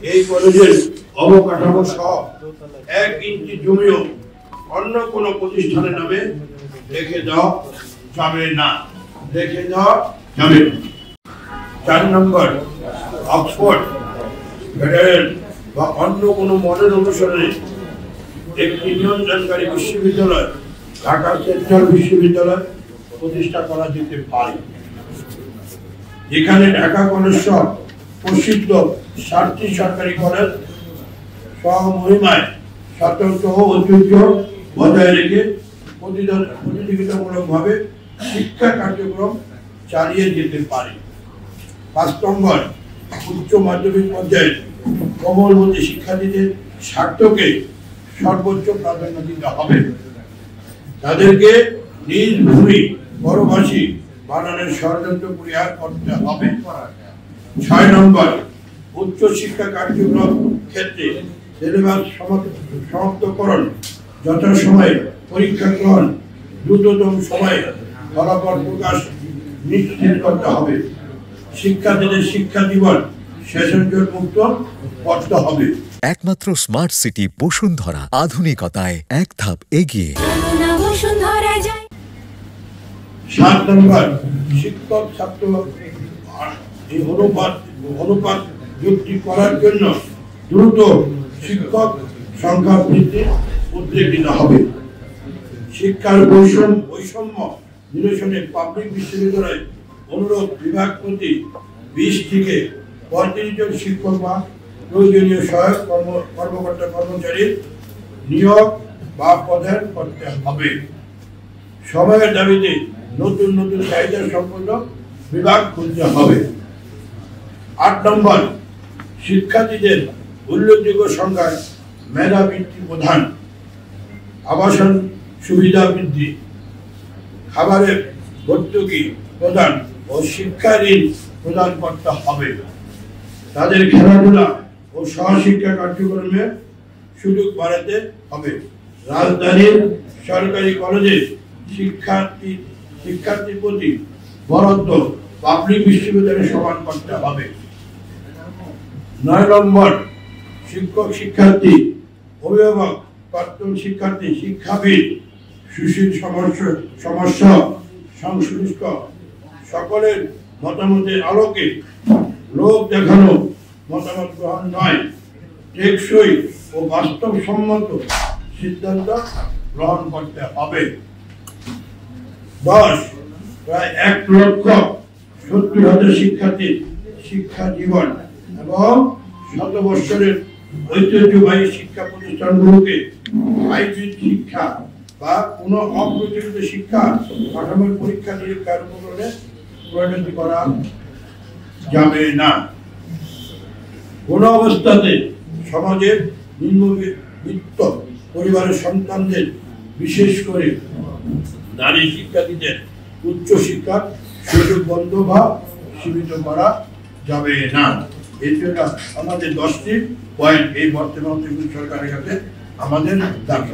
এই কলেজের অবকাঠামো সহ 1 ইঞ্চি জমিও অন্য কোনো প্রতিষ্ঠানের নামে রেখে দেওয়া যাবে না। 4 নম্বর, অক্সফোর্ড, ফেডারেল বা অন্য কোনো মডেল অনুসারে একটি নিয়ন্ত্রণকারী বিশ্ববিদ্যালয় ঢাকা সেন্ট্রাল বিশ্ববিদ্যালয় প্রতিষ্ঠা করা যেতে পারে, যেখানে ঢাকা কলেজ সহ প্রসিদ্ধ 7টি সরকারি কলেজ স্বমহিমায় স্বাতন্ত্র্য ও ঐতিহ্য বজায় রেখে প্রতিযোগিতামূলকভাবে শিক্ষা কার্যক্রম চালিয়ে যেতে পারে। 5 নম্বর, উচ্চ মাধ্যমিক পর্যায়ে কোমলমতি শিক্ষার্থীদের স্বার্থকে সর্বোচ্চ প্রাধান্য দিতে হবে। তাদেরকে নিজ ভূমি পরবাসী বানানোর ষড়যন্ত্র পরিহার করতে হবে। 6 নম্বর, উচ্চ শিক্ষা কার্যক্রম ক্ষেত্রে সিলেবাস সমাপ্তকরণ, যথাসময়ে পরীক্ষা গ্রহণ, দ্রুততম সময়ে ফলাফল প্রকাশ নিশ্চিত করতে হবে। শিক্ষার্থীদের শিক্ষা জীবন সেশনজট মুক্ত করতে হবে। একমাত্র স্মার্ট সিটি বসুন্ধরা, আধুনিকতায় এক ধাপ এগিয়ে। 7 নম্বর, শিক্ষক ছাত্র অনুপাত যুক্তি করার জন্য দ্রুত শিক্ষক সংখ্যা বৃদ্ধির উদ্যোগ নিতে হবে। শিক্ষার বৈষম্য নিরসনে পাবলিক বিশ্ববিদ্যালয় অনুরোধ বিভাগ প্রতি 20 থেকে 35 জন শিক্ষক বা প্রয়োজনীয় সহায়ক কর্মকর্তা কর্মচারীর নিয়োগ বা প্রদান করতে হবে। সময়ের দাবিতে নতুন নতুন চাহিদা সম্পন্ন বিভাগ খুলতে হবে। 8 নম্বর, শিক্ষার্থীদের উল্লেখযোগ্য সংখ্যায় মেধা বৃত্তি প্রদান, আবাসন সুবিধা বৃদ্ধি, খাবারের ভর্তুকি প্রদান ও শিক্ষা ঋণ প্রদান করতে হবে। তাদের খেলাধুলা ও সহশিক্ষা কার্যক্রমে সুযোগ বাড়াতে হবে। রাজধানীর সরকারি কলেজে শিক্ষার্থীর প্রতি বরাদ্দ পাবলিক বিশ্ববিদ্যালয়ে সমান করতে হবে। 9 নম্বর, শিক্ষক, শিক্ষার্থী, অভিভাবক, প্রাক্তন শিক্ষার্থী, শিক্ষাবিদ, সুশীল সমস্যা সংশ্লিষ্ট সকলের মতামতের আলোকে লোক দেখানো মতামত গ্রহণ নয়, টেকসই ও বাস্তবসম্মত সিদ্ধান্ত গ্রহণ করতে হবে। 10, প্রায় 1,70,000 শিক্ষার্থীর শিক্ষা জীবন এবং 100 বছরের ঐতিহ্যবাহী শিক্ষা প্রতিষ্ঠানগুলোকে হাইব্রিড শিক্ষা বা কোনো অপ্রচলিত শিক্ষা কাঠামোর পরীক্ষা নিরীক্ষার উপকরণে পরিণত করা যাবে না। কোন অবস্থাতে সমাজের নিম্নবিত্ত পরিবারের সন্তানদের, বিশেষ করে নারী শিক্ষার্থীদের উচ্চ শিক্ষার সুযোগ বন্ধ বা সীমিত করা যাবে না। এটা আমাদের 10টি পয়েন্ট এই বর্তমান সরকারের কাছে আমাদের দাবি।